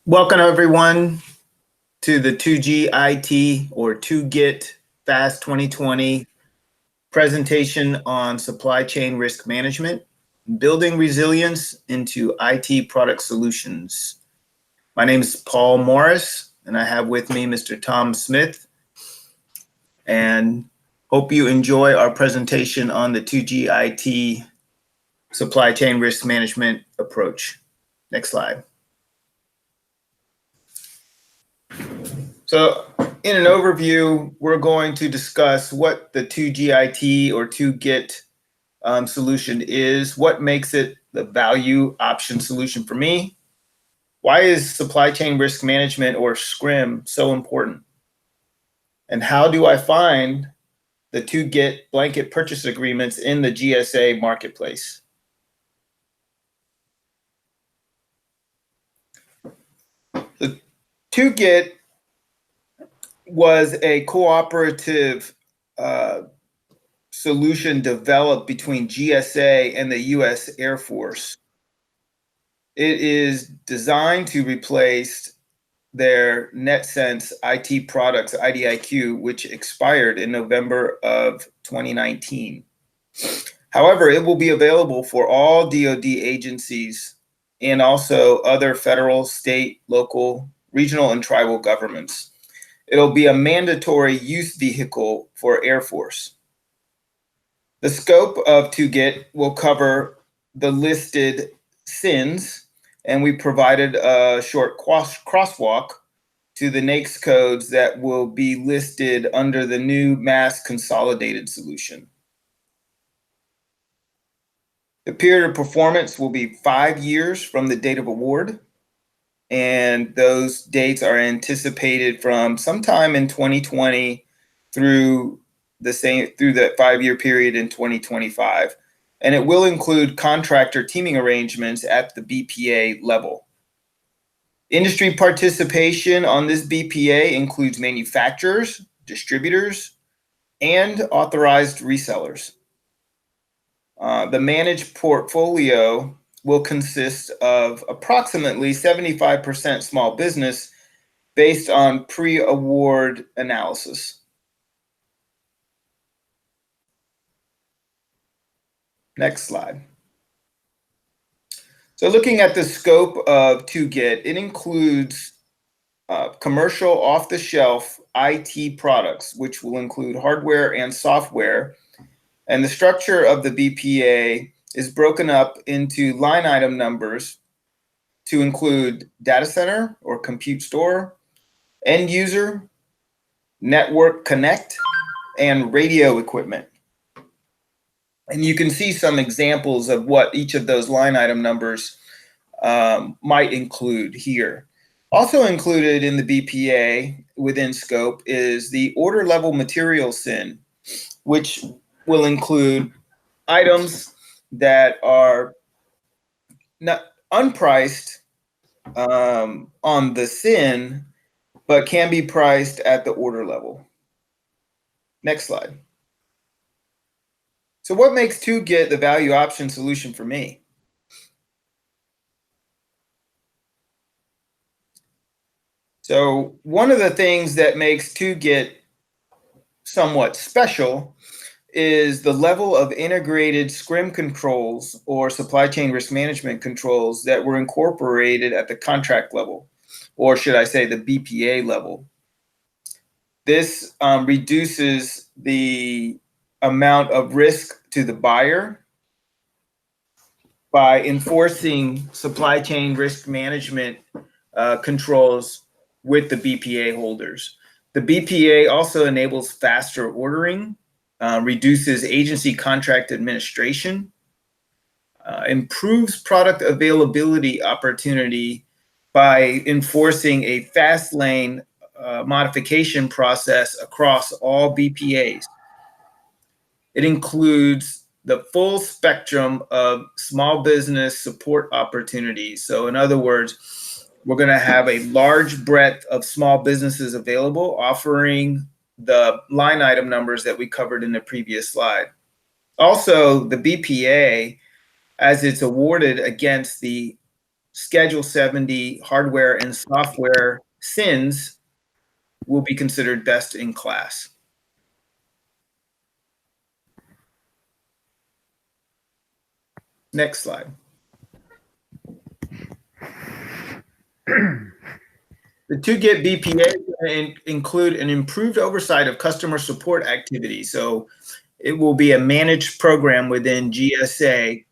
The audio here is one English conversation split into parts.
Welcome everyone to the 2GIT or 2GIT FAST 2020 presentation on supply chain risk management, building resilience into IT product solutions. My name is Paul Morris, and I have with me Mr. Tom Smith, and hope you enjoy our presentation on the 2GIT supply chain risk management approach. Next slide. So in an overview, we're going to discuss what the 2GIT or 2GIT solution is, what makes it the value option solution for me, why is supply chain risk management or SCRM so important, and how do I find the 2GIT blanket purchase agreements in the GSA marketplace. The 2GIT was a cooperative solution developed between GSA and the U.S. Air Force. It is designed to replace their NetSense IT products, IDIQ, which expired in November of 2019. However, it will be available for all DoD agencies and also other federal, state, local, regional, and tribal governments. It'll be a mandatory use vehicle for Air Force. The scope of 2GIT will cover the listed SINs, and we provided a short crosswalk to the NAICS codes that will be listed under the new mass consolidated solution. The period of performance will be 5 years from the date of award, and those dates are anticipated from sometime in 2020 through that 5-year period in 2025. And it will include contractor teaming arrangements at the BPA level. Industry participation on this BPA includes manufacturers, distributors, and authorized resellers. The managed portfolio will consist of approximately 75% small business based on pre-award analysis. Next slide. So looking at the scope of 2GIT, it includes commercial off-the-shelf IT products, which will include hardware and software. And the structure of the BPA is broken up into line item numbers to include data center or compute store, end user, network connect, and radio equipment. And you can see some examples of what each of those line item numbers might include here. Also included in the BPA within scope is the order level material SIN, which will include items that are not unpriced on the SIN, but can be priced at the order level. Next slide. So what makes 2GIT the value option solution for me? So one of the things that makes 2GIT somewhat special is the level of integrated SCRM controls or supply chain risk management controls that were incorporated at the contract level, or should I say the BPA level. This reduces the amount of risk to the buyer by enforcing supply chain risk management controls with the BPA holders. The BPA also enables faster ordering, reduces agency contract administration, improves product availability opportunity by enforcing a fast lane modification process across all BPAs. It includes the full spectrum of small business support opportunities. So in other words, We're going to have a large breadth of small businesses available, offering the line item numbers that we covered in the previous slide. Also, the BPA, as it's awarded against the Schedule 70 hardware and software SINs, will be considered best in class. Next slide. The 2GET BPA include an improved oversight of customer support activities. So it will be a managed program within GSA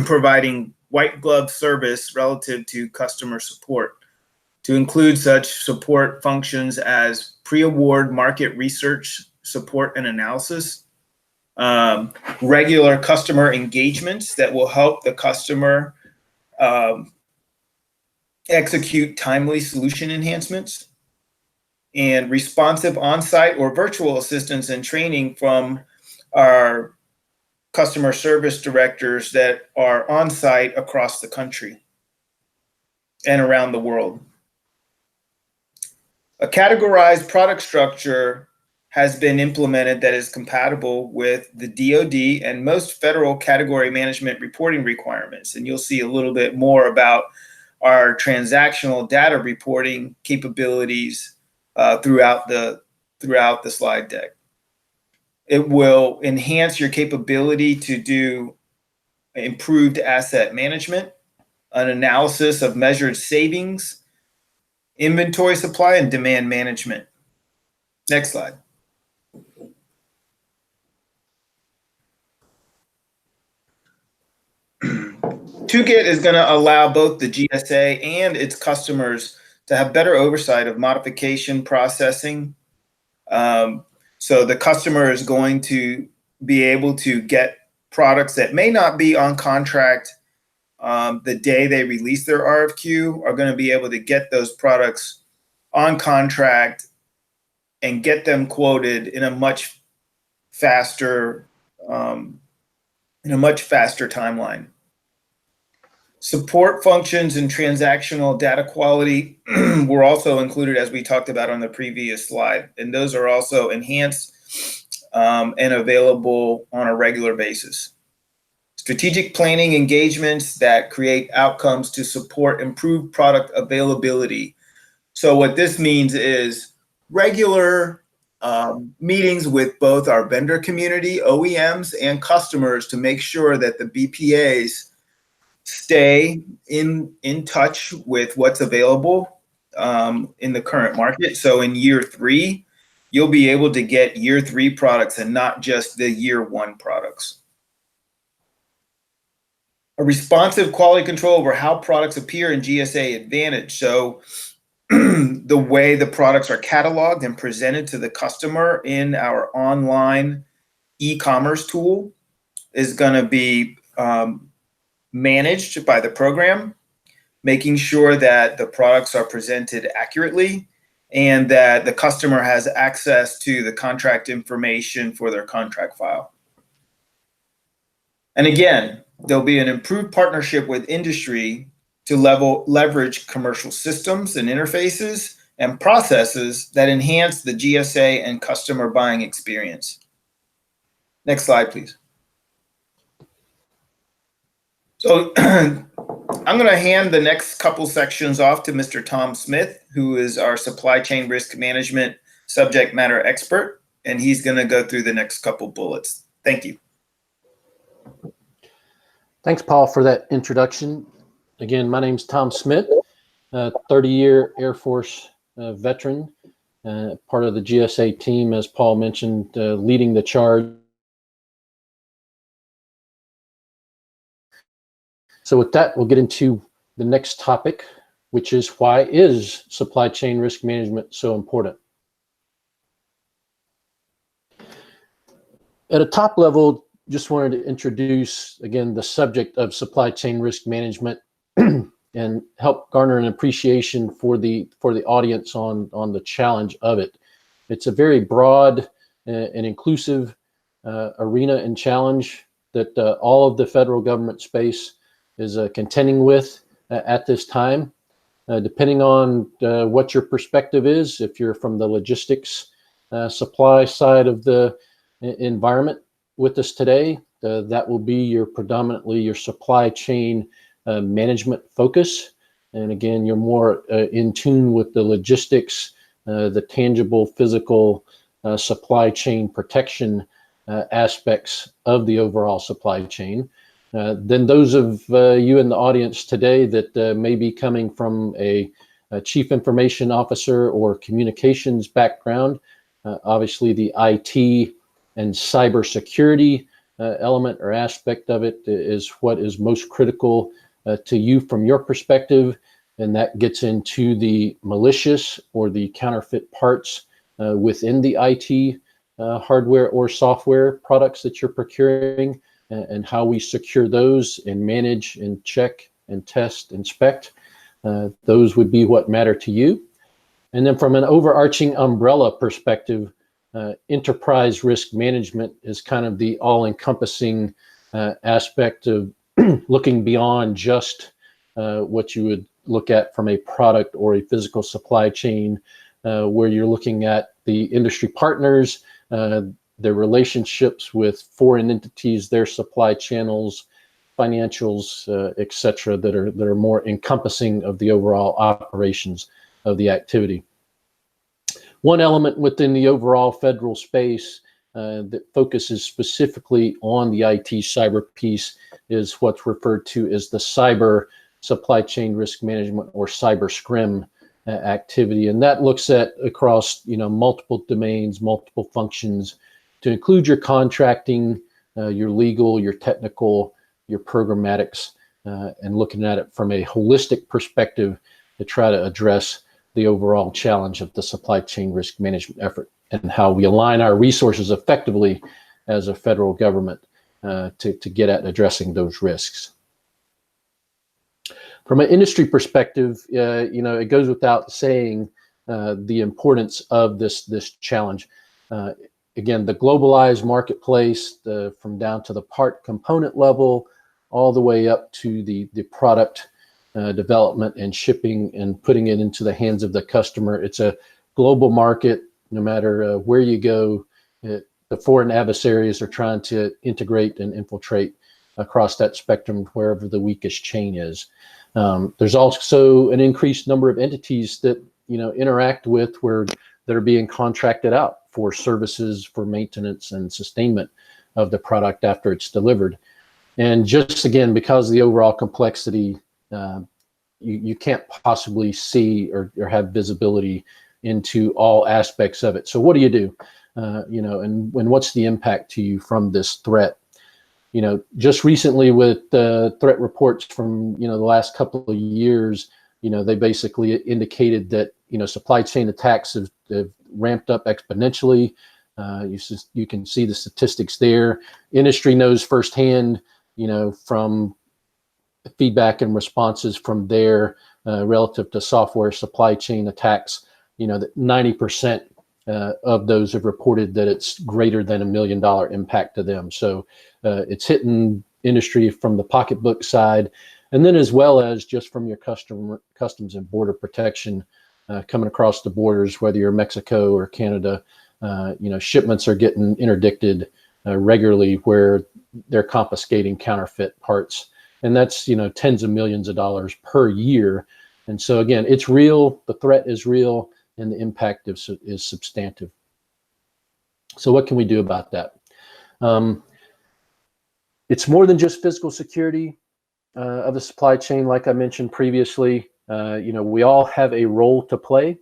providing white glove service relative to customer support, to include such support functions as pre-award market research, support and analysis, regular customer engagements that will help the customer execute timely solution enhancements, and responsive on-site or virtual assistance and training from our customer service directors that are on-site across the country and around the world. A categorized product structure has been implemented that is compatible with the DoD and most federal category management reporting requirements. And you'll see a little bit more about our transactional data reporting capabilities throughout the slide deck. It will enhance your capability to do improved asset management, an analysis of measured savings, inventory supply, and demand management. Next slide. 2GET is going to allow both the GSA and its customers to have better oversight of modification processing. So the customer is going to be able to get products that may not be on contract the day they release their RFQ, are going to be able to get those products on contract and get them quoted in a much faster timeline. Support functions and transactional data quality were also included, as we talked about on the previous slide, and those are also enhanced and available on a regular basis. Strategic planning engagements that create outcomes to support improved product availability. So what this means is regular meetings with both our vendor community, OEMs, and customers to make sure that the BPAs stay in touch with what's available in the current market. So in year 3, you'll be able to get year 3 products and not just the year 1 products. A responsive quality control over how products appear in GSA Advantage. So the way the products are cataloged and presented to the customer in our online e-commerce tool is going to be managed by the program, making sure that the products are presented accurately and that the customer has access to the contract information for their contract file. And again, there'll be an improved partnership with industry to leverage commercial systems and interfaces and processes that enhance the GSA and customer buying experience. Next slide, please. So I'm going to hand the next couple sections off to Mr. Tom Smith, who is our supply chain risk management subject matter expert, and he's going to go through the next couple bullets. Thank you. Thanks, Paul, for that introduction. Again, my name's Tom Smith, 30-year Air Force veteran, part of the GSA team, as Paul mentioned, leading the charge. So with that, we'll get into the next topic, which is why is supply chain risk management so important? At a top level, just wanted to introduce, again, the subject of supply chain risk management and help garner an appreciation for the audience on the challenge of it. It's a very broad and inclusive arena and challenge that all of the federal government space is contending with at this time. Depending on what your perspective is, if you're from the logistics supply side of the environment with us today, that will be predominantly your supply chain management focus. And again, you're more in tune with the logistics, the tangible physical supply chain protection aspects of the overall supply chain. Then those of you in the audience today that may be coming from a chief information officer or communications background, obviously the IT and cybersecurity element or aspect of it is what is most critical to you from your perspective. And that gets into the malicious or the counterfeit parts within the IT hardware or software products that you're procuring, and how we secure those and manage and check and test, inspect. Those would be what matter to you. And then from an overarching umbrella perspective, enterprise risk management is kind of the all-encompassing aspect of looking beyond just what you would look at from a product or a physical supply chain, where you're looking at the industry partners, their relationships with foreign entities, their supply channels, financials, et cetera, that are more encompassing of the overall operations of the activity. One element within the overall federal space that focuses specifically on the IT cyber piece is what's referred to as the cyber supply chain risk management, or cyber SCRM activity. And that looks at across multiple domains, multiple functions, to include your contracting, your legal, your technical, your programmatics, and looking at it from a holistic perspective to try to address the overall challenge of the supply chain risk management effort, and how we align our resources effectively as a federal government to get at addressing those risks. From an industry perspective, it goes without saying the importance of this challenge. Again, the globalized marketplace, from down to the part component level, all the way up to the product development and shipping and putting it into the hands of the customer. It's a global market. No matter where you go, the foreign adversaries are trying to integrate and infiltrate across that spectrum wherever the weakest chain is. There's also an increased number of entities that interact with that are being contracted out for services, for maintenance and sustainment of the product after it's delivered. And just again, because of the overall complexity, you can't possibly see or have visibility into all aspects of it. So what do you do? And what's the impact to you from this threat? Just recently with the threat reports from the last couple of years, they basically indicated that supply chain attacks have ramped up exponentially. You can see the statistics there. Industry knows firsthand, from feedback and responses from there relative to software supply chain attacks, that 90% of those have reported that it's greater than $1 million impact to them. So it's hitting industry from the pocketbook side, and then as well as just from your customs and border protection coming across the borders, whether you're Mexico or Canada. Shipments are getting interdicted regularly, where they're confiscating counterfeit parts, and that's tens of millions of dollars per year. And so again, it's real. The threat is real, and the impact is substantive. So what can we do about that? It's more than just physical security of the supply chain. Like I mentioned previously, we all have a role to play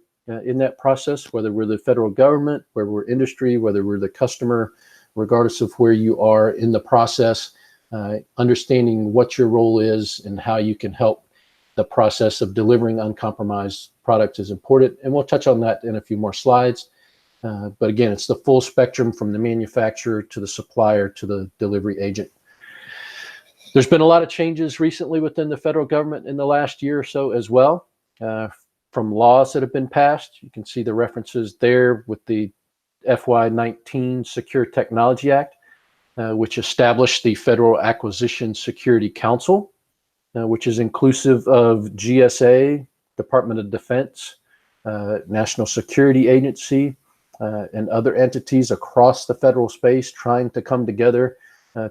in that process, whether we're the federal government, whether we're industry, whether we're the customer, regardless of where you are in the process. Understanding what your role is and how you can help the process of delivering uncompromised products is important. And we'll touch on that in a few more slides. But again, it's the full spectrum from the manufacturer to the supplier to the delivery agent. There's been a lot of changes recently within the federal government in the last year or so as well, from laws that have been passed. You can see the references there with the FY19 Secure Technology Act, which established the Federal Acquisition Security Council, which is inclusive of GSA, Department of Defense, National Security Agency, and other entities across the federal space trying to come together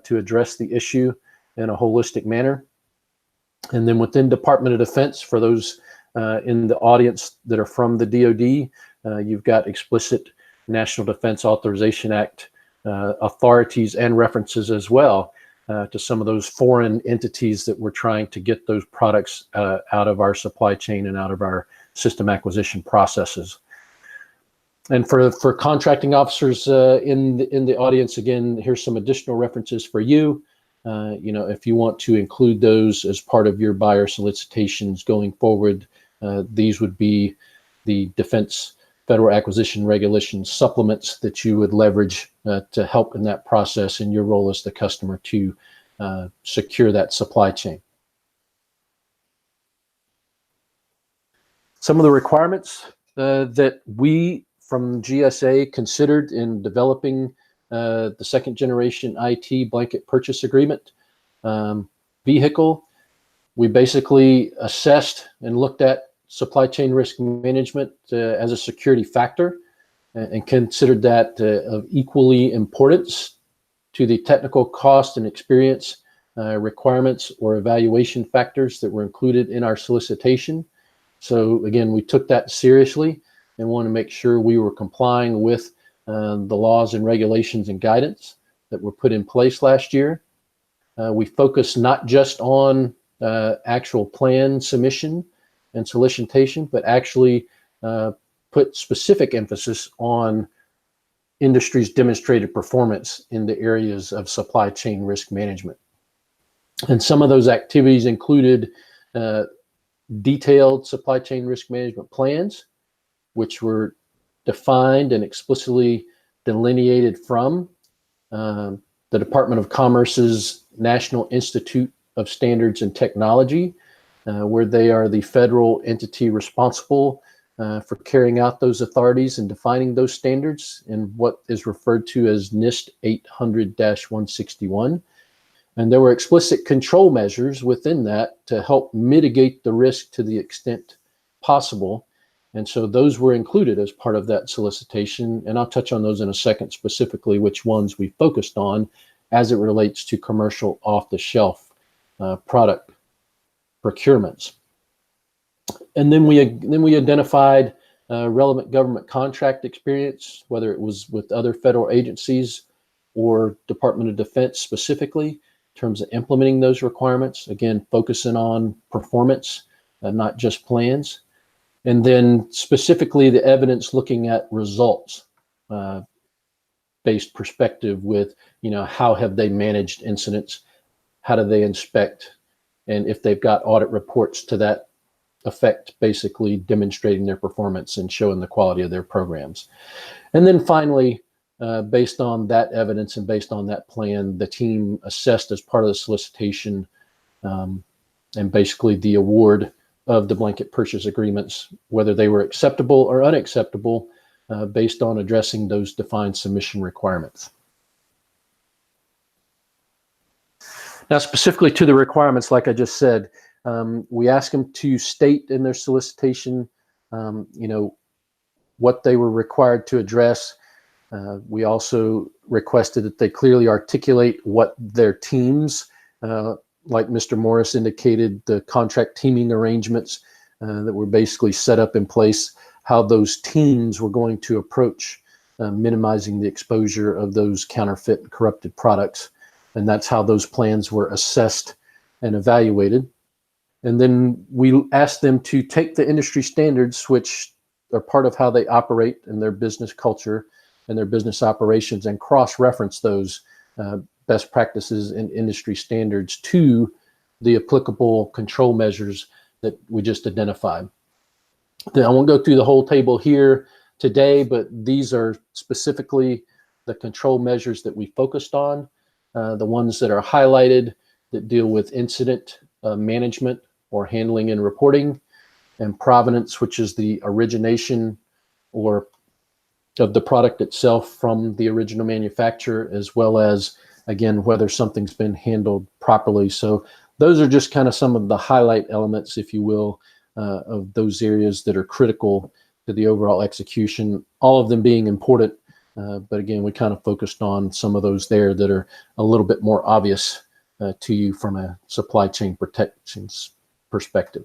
to address the issue in a holistic manner. And then within Department of Defense, for those in the audience that are from the DoD, you've got explicit National Defense Authorization Act authorities and references as well to some of those foreign entities that we're trying to get those products out of our supply chain and out of our system acquisition processes. And for contracting officers in the audience, again, here's some additional references for you. If you want to include those as part of your buyer solicitations going forward, these would be the Defense Federal Acquisition Regulations supplements that you would leverage to help in that process in your role as the customer to secure that supply chain. Some of the requirements that we from GSA considered in developing the second generation IT blanket purchase agreement vehicle, we basically assessed and looked at supply chain risk management as a security factor and considered that of equally importance to the technical cost and experience requirements or evaluation factors that were included in our solicitation. So again, we took that seriously and want to make sure we were complying with the laws and regulations and guidance that were put in place last year. We focused not just on actual plan submission and solicitation, but actually put specific emphasis on industry's demonstrated performance in the areas of supply chain risk management. And some of those activities included detailed supply chain risk management plans, which were defined and explicitly delineated from the Department of Commerce's National Institute of Standards and Technology, where they are the federal entity responsible for carrying out those authorities and defining those standards in what is referred to as NIST 800-161. And there were explicit control measures within that to help mitigate the risk to the extent possible. And so those were included as part of that solicitation. And I'll touch on those in a second, specifically which ones we focused on as it relates to commercial off-the-shelf product procurements. And then we identified relevant government contract experience, whether it was with other federal agencies or Department of Defense specifically, in terms of implementing those requirements. Again, focusing on performance, not just plans. And then specifically the evidence looking at results based perspective with, how have they managed incidents? How do they inspect? And if they've got audit reports to that effect, basically demonstrating their performance and showing the quality of their programs. And then finally, based on that evidence and based on that plan, the team assessed as part of the solicitation and basically the award of the blanket purchase agreements, whether they were acceptable or unacceptable based on addressing those defined submission requirements. Now, specifically to the requirements, like I just said, we asked them to state in their solicitation, what they were required to address. We also requested that they clearly articulate what their teams, like Mr. Morris indicated, the contract teaming arrangements that were basically set up in place, how those teams were going to approach minimizing the exposure of those counterfeit and corrupted products. And that's how those plans were assessed and evaluated. And then we asked them to take the industry standards, which are part of how they operate in their business culture and their business operations, and cross-reference those best practices and industry standards to the applicable control measures that we just identified. Then I won't go through the whole table here today, but these are specifically the control measures that we focused on, the ones that are highlighted that deal with incident management or handling and reporting, and provenance, which is the origination or of the product itself from the original manufacturer, as well as, again, whether something's been handled properly. So those are just kind of some of the highlight elements, if you will, of those areas that are critical to the overall execution, all of them being important. But again, we kind of focused on some of those there that are a little bit more obvious to you from a supply chain protections perspective.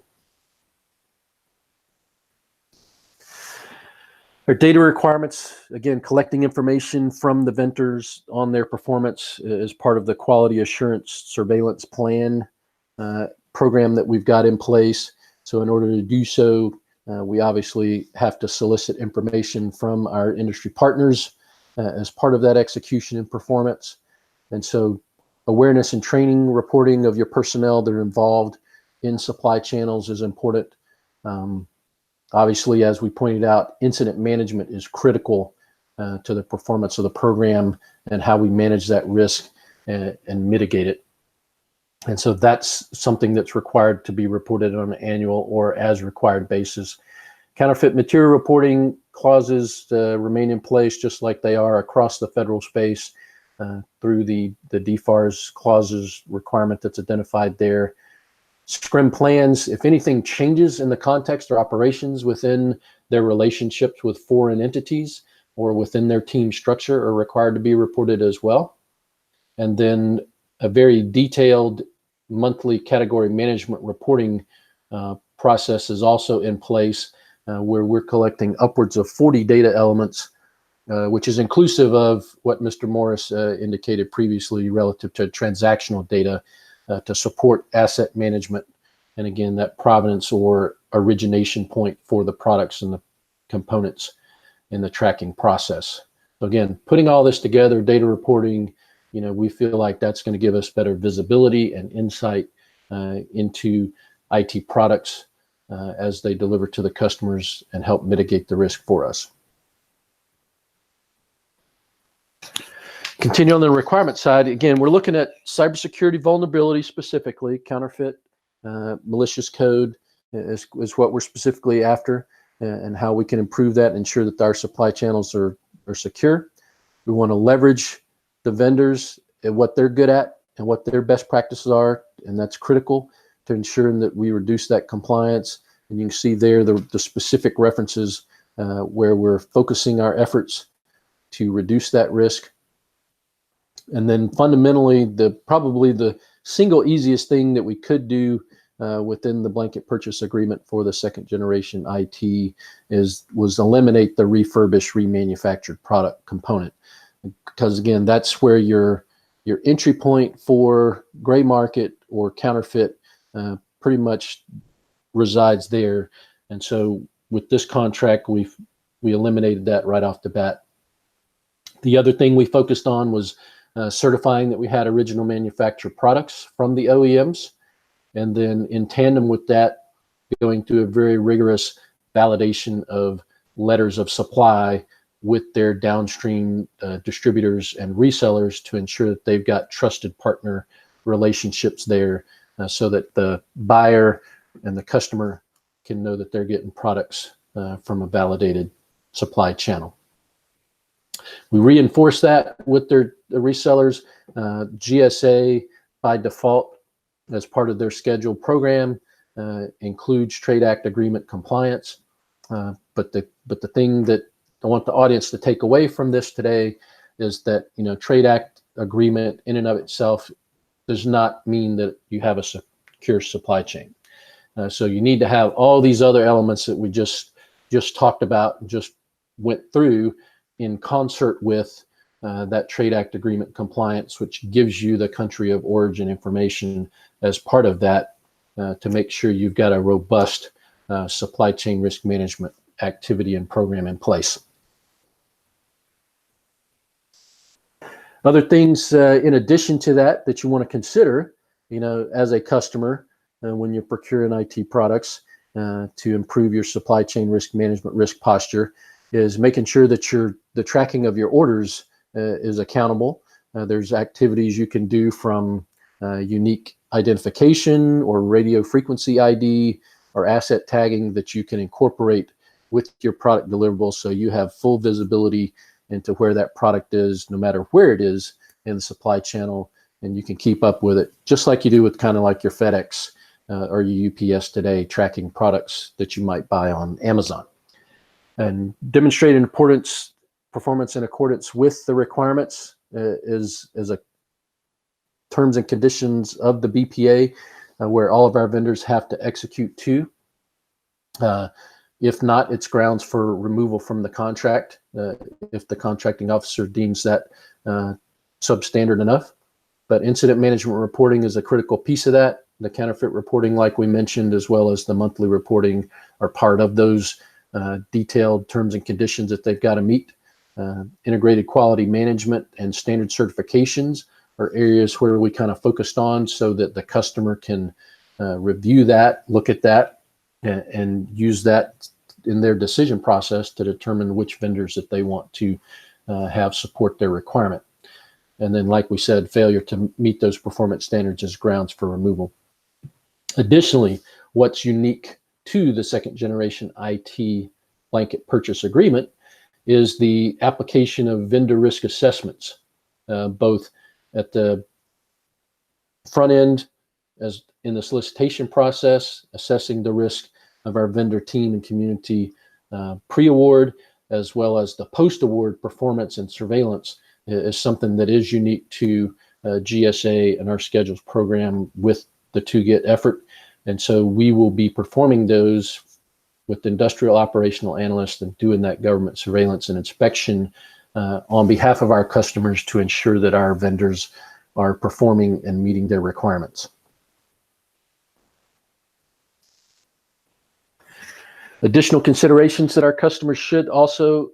Our data requirements, again, collecting information from the vendors on their performance is part of the quality assurance surveillance plan program that we've got in place. So in order to do so, we obviously have to solicit information from our industry partners as part of that execution and performance. And so awareness and training, reporting of your personnel that are involved in supply channels is important. Obviously, as we pointed out, incident management is critical to the performance of the program and how we manage that risk and mitigate it. And so that's something that's required to be reported on an annual or as required basis. Counterfeit material reporting clauses remain in place just like they are across the federal space through the DFARS clauses requirement that's identified there. Scrim plans, if anything changes in the context or operations within their relationships with foreign entities or within their team structure, are required to be reported as well. And then a very detailed monthly category management reporting process is also in place where we're collecting upwards of 40 data elements, which is inclusive of what Mr. Morris indicated previously relative to transactional data to support asset management. And again, that provenance or origination point for the products and the components in the tracking process. So again, putting all this together, data reporting, we feel like that's going to give us better visibility and insight into IT products as they deliver to the customers and help mitigate the risk for us. Continue on the requirement side. Again, we're looking at cybersecurity vulnerability specifically, counterfeit, malicious code is what we're specifically after, and how we can improve that and ensure that our supply channels are secure. We want to leverage the vendors and what they're good at and what their best practices are, and that's critical to ensuring that we reduce that compliance. And you can see there the specific references where we're focusing our efforts to reduce that risk. And then fundamentally, probably the single easiest thing that we could do within the blanket purchase agreement for the second generation IT was eliminate the refurbished remanufactured product component. Because again, that's where your entry point for gray market or counterfeit pretty much resides there. And so with this contract, we eliminated that right off the bat. The other thing we focused on was certifying that we had original manufacturer products from the OEMs, and then in tandem with that, going through a very rigorous validation of letters of supply with their downstream distributors and resellers to ensure that they've got trusted partner relationships there so that the buyer and the customer can know that they're getting products from a validated supply channel. We reinforce that with the resellers. GSA by default, as part of their scheduled program, includes Trade Act agreement compliance. But the thing that I want the audience to take away from this today is that Trade Act agreement in and of itself does not mean that you have a secure supply chain. So you need to have all these other elements that we just talked about and just went through in concert with that Trade Act agreement compliance, which gives you the country of origin information as part of that to make sure you've got a robust supply chain risk management activity and program in place. Other things in addition to that you want to consider, as a customer when you're procuring IT products to improve your supply chain risk management risk posture is making sure that the tracking of your orders is accountable. There's activities you can do from unique identification or radio frequency ID or asset tagging that you can incorporate with your product deliverables so you have full visibility into where that product is, no matter where it is in the supply channel, and you can keep up with it, just like you do with kind of like your FedEx or your UPS today, tracking products that you might buy on Amazon. And demonstrating performance in accordance with the requirements is a terms and conditions of the BPA, where all of our vendors have to execute to. If not, it's grounds for removal from the contract if the contracting officer deems that substandard enough. But incident management reporting is a critical piece of that. The counterfeit reporting, like we mentioned, as well as the monthly reporting, are part of those detailed terms and conditions that they've got to meet. Integrated quality management and standard certifications are areas where we kind of focused on so that the customer can review that, look at that, and use that in their decision process to determine which vendors that they want to have support their requirement. And then, like we said, failure to meet those performance standards is grounds for removal. Additionally, what's unique to the second generation IT blanket purchase agreement is the application of vendor risk assessments, both at the front end, as in the solicitation process, assessing the risk of our vendor team and community pre-award, as well as the post-award performance and surveillance, is something that is unique to GSA and our schedules program with the 2GET effort. And so we will be performing those with the industrial operational analyst and doing that government surveillance and inspection on behalf of our customers to ensure that our vendors are performing and meeting their requirements. Additional considerations that our customers should also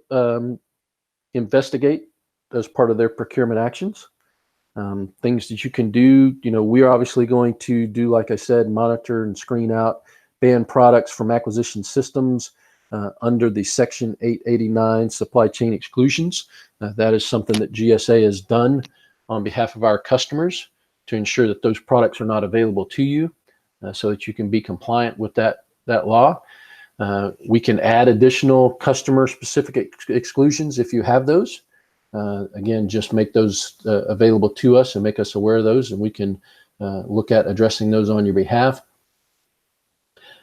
investigate as part of their procurement actions. Things that you can do, we are obviously going to do, like I said, monitor and screen out banned products from acquisition systems under the Section 889 supply chain exclusions. That is something that GSA has done on behalf of our customers to ensure that those products are not available to you so that you can be compliant with that law. We can add additional customer-specific exclusions if you have those. Again, just make those available to us and make us aware of those, and we can look at addressing those on your behalf.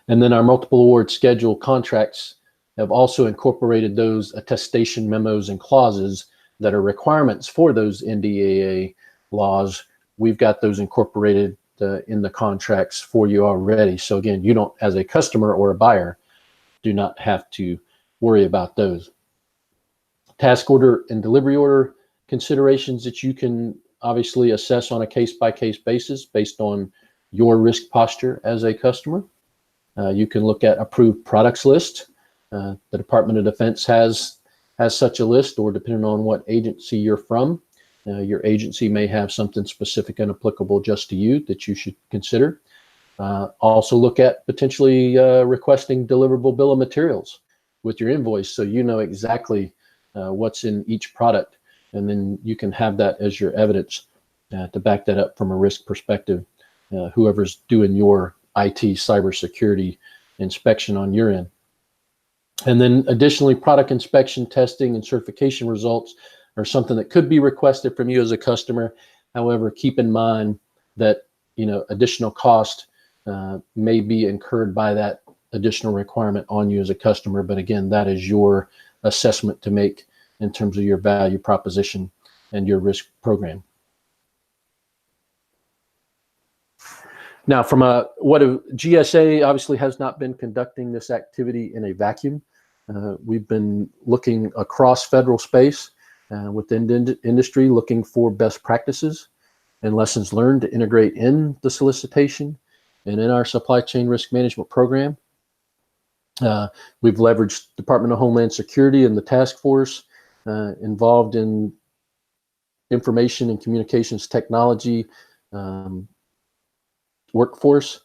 And then our multiple award schedule contracts have also incorporated those attestation memos and clauses that are requirements for those NDAA laws. We've got those incorporated in the contracts for you already. So again, you don't, as a customer or a buyer, do not have to worry about those. Task order and delivery order considerations that you can obviously assess on a case-by-case basis based on your risk posture as a customer. You can look at approved products list. The Department of Defense has such a list, or depending on what agency you're from, your agency may have something specific and applicable just to you that you should consider. Also look at potentially requesting deliverable bill of materials with your invoice so you know exactly what's in each product, and then you can have that as your evidence to back that up from a risk perspective, whoever's doing your IT cybersecurity inspection on your end. And then additionally, product inspection, testing, and certification results are something that could be requested from you as a customer. However, keep in mind that additional cost may be incurred by that additional requirement on you as a customer. But again, that is your assessment to make in terms of your value proposition and your risk program. Now, from GSA obviously has not been conducting this activity in a vacuum. We've been looking across federal space within industry, looking for best practices and lessons learned to integrate in the solicitation and in our supply chain risk management program. We've leveraged Department of Homeland Security and the task force involved in information and communications technology workforce,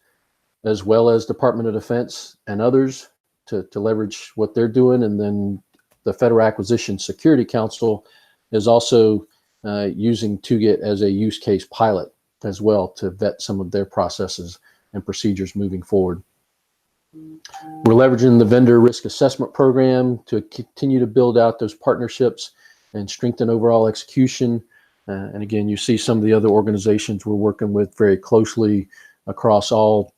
as well as Department of Defense and others to leverage what they're doing. And then the Federal Acquisition Security Council is also using 2GET as a use case pilot as well to vet some of their processes and procedures moving forward. We're leveraging the vendor risk assessment program to continue to build out those partnerships and strengthen overall execution. And again, you see some of the other organizations we're working with very closely across all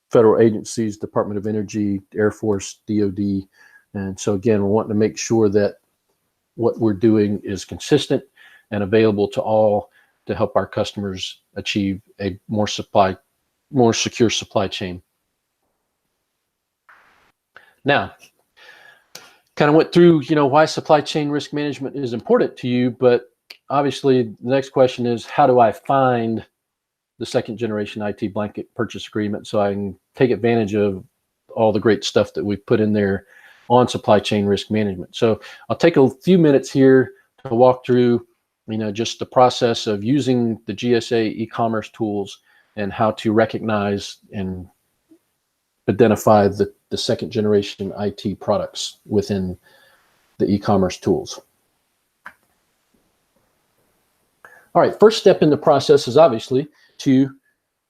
federal agencies, Department of Energy, Air Force, DOD. And so again, we're wanting to make sure that what we're doing is consistent and available to all to help our customers achieve a more secure supply chain. Now, kind of went through, why supply chain risk management is important to you, but obviously the next question is, how do I find the second generation IT blanket purchase agreement so I can take advantage of all the great stuff that we've put in there on supply chain risk management? So I'll take a few minutes here to walk through, just the process of using the GSA e-commerce tools and how to recognize and identify the second generation IT products within the e-commerce tools. All right, first step in the process is obviously to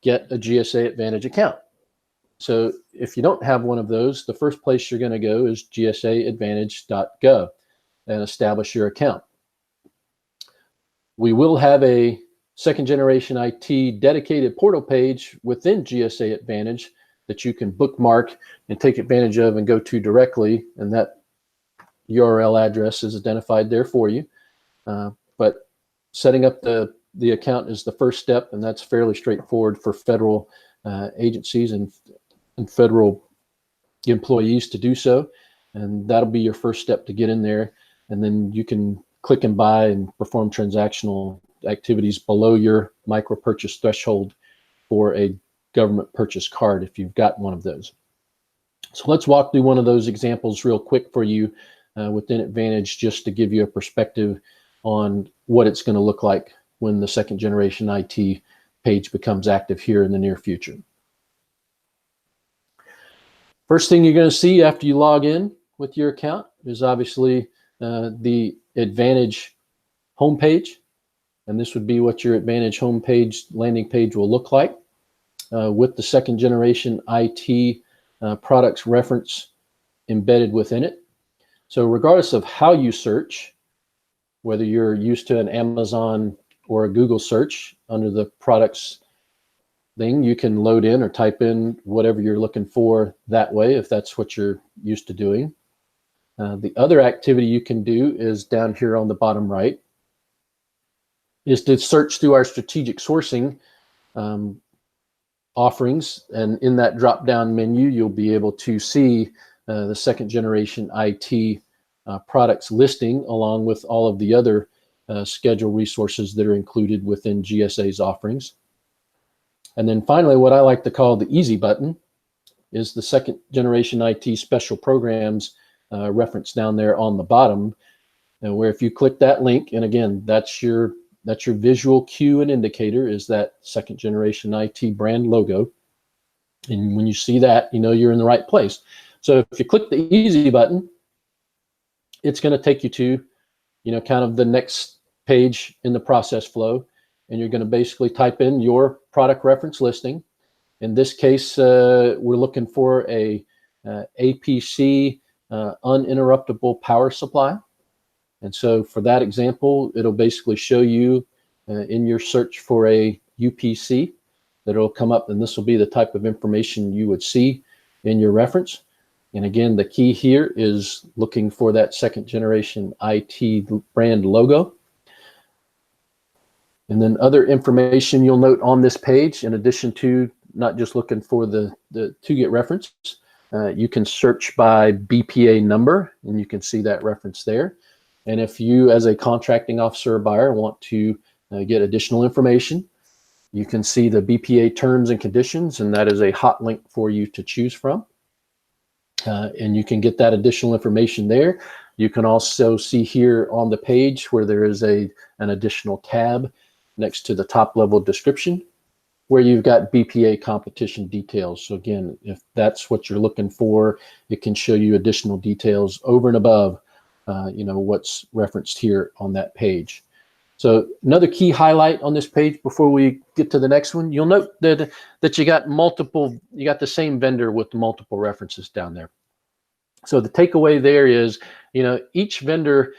get a GSA Advantage account. So if you don't have one of those, the first place you're going to go is gsaadvantage.gov and establish your account. We will have a second generation IT dedicated portal page within GSA Advantage that you can bookmark and take advantage of and go to directly, and that URL address is identified there for you. But setting up the account is the first step, and that's fairly straightforward for federal agencies and federal employees to do so. And that'll be your first step to get in there. And then you can click and buy and perform transactional activities below your micro purchase threshold for a government purchase card if you've got one of those. So let's walk through one of those examples real quick for you within Advantage, just to give you a perspective on what it's going to look like when the second generation IT page becomes active here in the near future. First thing you're going to see after you log in with your account is obviously the Advantage homepage, and this would be what your Advantage homepage landing page will look like with the second generation IT products reference embedded within it. So regardless of how you search, whether you're used to an Amazon or a Google search under the products thing, you can load in or type in whatever you're looking for that way, if that's what you're used to doing. The other activity you can do is down here on the bottom right, is to search through our strategic sourcing offerings. And in that drop-down menu, you'll be able to see the second generation IT products listing, along with all of the other schedule resources that are included within GSA's offerings. And then finally, what I like to call the easy button is the second generation IT special programs reference down there on the bottom, and where if you click that link, and again, that's your visual cue and indicator, is that second generation IT brand logo. And when you see that, you know you're in the right place. So if you click the easy button, it's going to take you to, kind of the next page in the process flow. And you're going to basically type in your product reference listing. In this case, we're looking for a APC uninterruptible power supply. And so for that example, it'll basically show you in your search for a UPC that it'll come up, and this will be the type of information you would see in your reference. And again, the key here is looking for that second generation IT brand logo. And then other information you'll note on this page, in addition to not just looking for the to-get reference, you can search by BPA number, and you can see that reference there. And if you, as a contracting officer or buyer, want to get additional information, you can see the BPA terms and conditions, and that is a hot link for you to choose from. And you can get that additional information there. You can also see here on the page where there is an additional tab next to the top level description, where you've got BPA competition details. So again, if that's what you're looking for, it can show you additional details over and above what's referenced here on that page. So another key highlight on this page before we get to the next one, you'll note that you got the same vendor with multiple references down there. So the takeaway there is, each vendor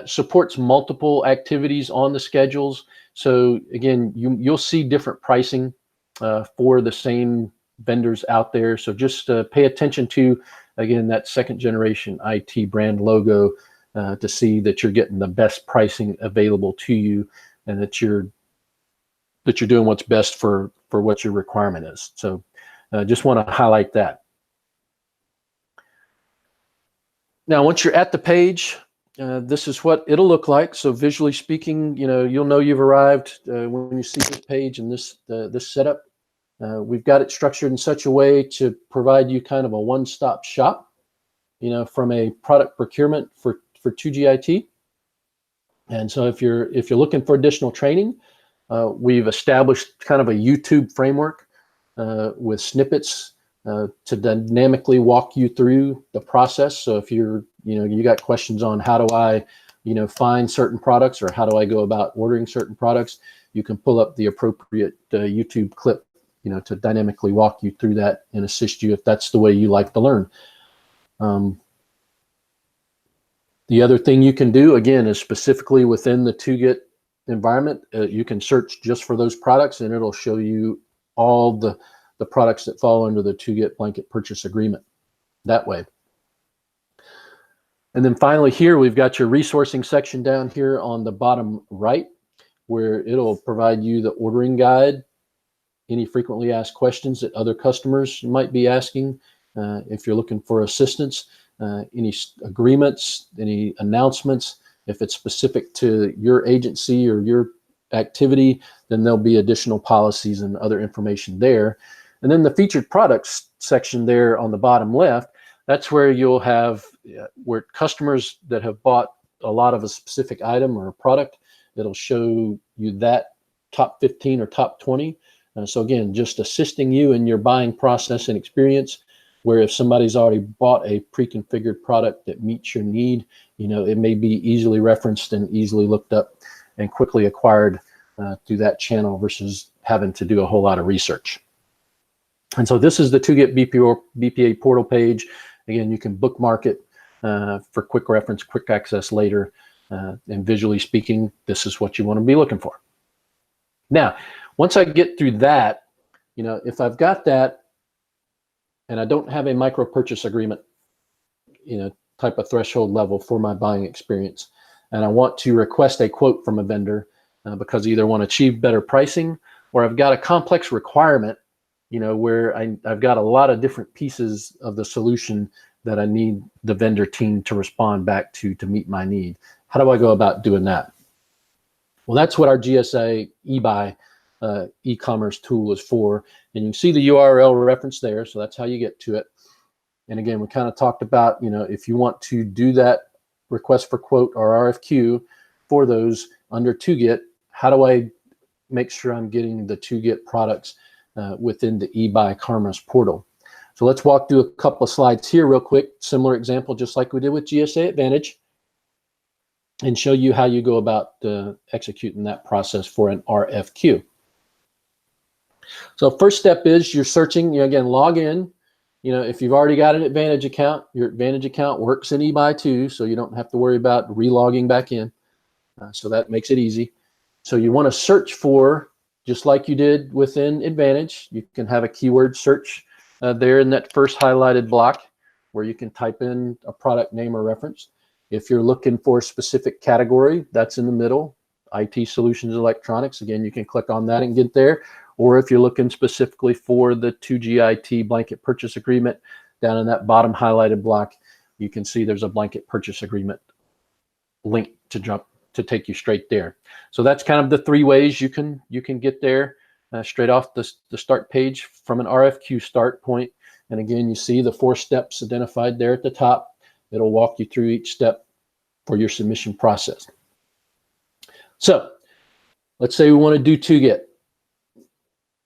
supports multiple activities on the schedules. So again, you'll see different pricing for the same vendors out there. So just pay attention to, again, that second generation IT brand logo to see that you're getting the best pricing available to you, and that you're doing what's best for what your requirement is. So just want to highlight that. Now, once you're at the page, this is what it'll look like. So visually speaking, you'll know you've arrived when you see this page and this setup. We've got it structured in such a way to provide you kind of a one-stop shop, from a product procurement for 2GIT. And so if you're looking for additional training, we've established kind of a YouTube framework with snippets to dynamically walk you through the process. So if you got questions on how do I, find certain products, or how do I go about ordering certain products, you can pull up the appropriate YouTube clip, to dynamically walk you through that and assist you if that's the way you like to learn. The other thing you can do, again, is specifically within the 2GIT environment, you can search just for those products, and it'll show you all the products that fall under the 2GIT blanket purchase agreement that way. And then finally here, we've got your resourcing section down here on the bottom right, where it'll provide you the ordering guide, any frequently asked questions that other customers might be asking, if you're looking for assistance, any agreements, any announcements. If it's specific to your agency or your activity, then there'll be additional policies and other information there. And then the featured products section there on the bottom left, that's where you'll have where customers that have bought a lot of a specific item or a product, it'll show you that top 15 or top 20. So again, just assisting you in your buying process and experience, where if somebody's already bought a pre-configured product that meets your need, it may be easily referenced and easily looked up and quickly acquired through that channel versus having to do a whole lot of research. And so this is the 2GIT BPA Portal Page. Again, you can bookmark it for quick reference, quick access later. And visually speaking, this is what you want to be looking for. Now, once I get through that, if I've got that and I don't have a micro purchase agreement, type of threshold level for my buying experience, and I want to request a quote from a vendor because I either want to achieve better pricing, or I've got a complex requirement, where I've got a lot of different pieces of the solution that I need the vendor team to respond back to meet my need. How do I go about doing that? Well, that's what our GSA eBuy e-commerce tool is for. And you can see the URL reference there. So that's how you get to it. And again, we kind of talked about, if you want to do that request for quote or RFQ for those under 2GIT, how do I make sure I'm getting the 2GIT products within the eBuy Commerce portal? So let's walk through a couple of slides here real quick. Similar example, just like we did with GSA Advantage, and show you how you go about executing that process for an RFQ. So first step is you're searching, again, log in. If you've already got an Advantage account, your Advantage account works in eBuy too, so you don't have to worry about relogging back in. So that makes it easy. So you want to search for, just like you did within Advantage, you can have a keyword search there in that first highlighted block where you can type in a product name or reference. If you're looking for a specific category, that's in the middle, IT solutions, electronics. Again, you can click on that and get there. Or if you're looking specifically for the 2GIT blanket purchase agreement, down in that bottom highlighted block, you can see there's a blanket purchase agreement link to take you straight there. So that's kind of the three ways you can get there straight off the start page from an RFQ start point. And again, you see the 4 steps identified there at the top. It'll walk you through each step for your submission process. So let's say we want to do 2GIT.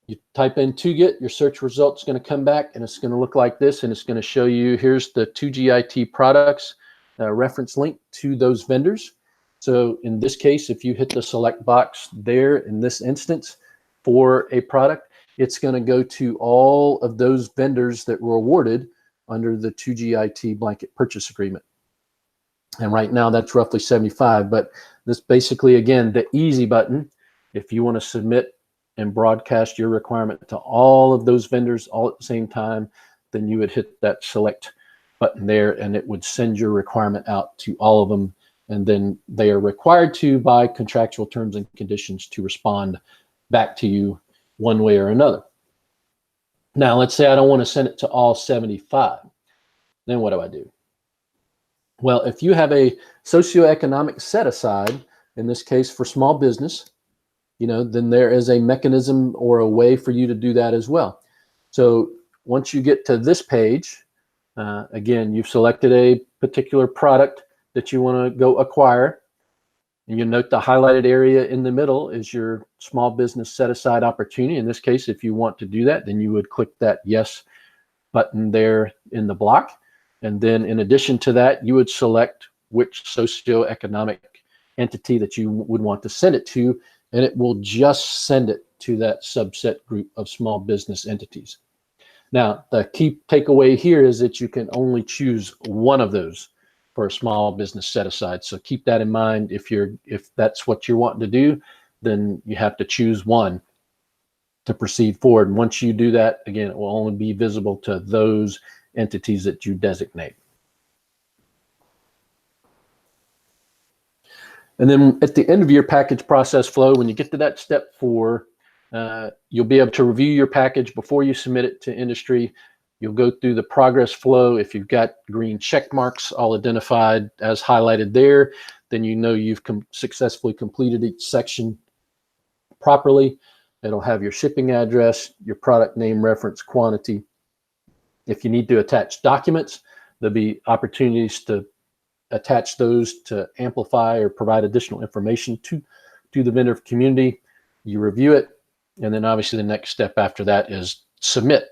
You type in 2GIT, your search result's going to come back, and it's going to look like this, and it's going to show you here's the 2GIT products reference link to those vendors. So in this case, if you hit the select box there in this instance for a product, it's going to go to all of those vendors that were awarded under the 2GIT blanket purchase agreement. And right now that's roughly 75, but this basically, again, the easy button, if you want to submit and broadcast your requirement to all of those vendors all at the same time, then you would hit that select button there, and it would send your requirement out to all of them. And then they are required to, by contractual terms and conditions, to respond back to you one way or another. Now, let's say I don't want to send it to all 75. Then what do I do? Well, if you have a socioeconomic set aside, in this case for small business, then there is a mechanism or a way for you to do that as well. So once you get to this page, again, you've selected a particular product that you want to go acquire. And you note the highlighted area in the middle is your small business set aside opportunity. In this case, if you want to do that, then you would click that yes button there in the block. And then in addition to that, you would select which socioeconomic entity that you would want to send it to, and it will just send it to that subset group of small business entities. Now, the key takeaway here is that you can only choose one of those for a small business set aside. So keep that in mind. If that's what you're wanting to do, then you have to choose one to proceed forward. And once you do that, again, it will only be visible to those entities that you designate. And then at the end of your package process flow, when you get to that step 4, you'll be able to review your package before you submit it to industry. You'll go through the progress flow. If you've got green check marks all identified as highlighted there, then you know you've successfully completed each section properly. It'll have your shipping address, your product name, reference, quantity. If you need to attach documents, there'll be opportunities to attach those to amplify or provide additional information to the vendor community. You review it, and then obviously the next step after that is submit.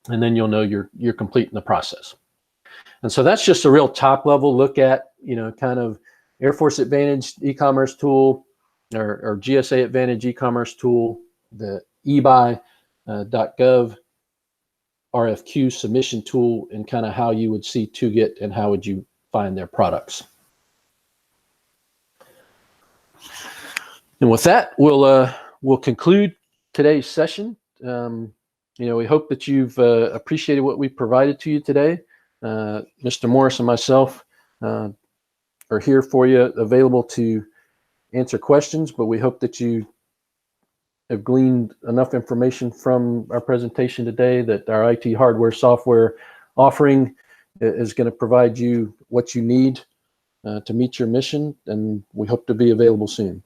And then you'll know you're complete in the process. And so that's just a real top level look at, kind of Air Force Advantage e-commerce tool or GSA Advantage e-commerce tool, the eBuy.gov RFQ submission tool, and kind of how you would see ToGet and how would you find their products. And with that, we'll conclude today's session. We hope that you've appreciated what we provided to you today. Mr. Morris and myself are here for you, available to answer questions, but we hope that you have gleaned enough information from our presentation today that our IT hardware software offering is going to provide you what you need to meet your mission, and we hope to be available soon.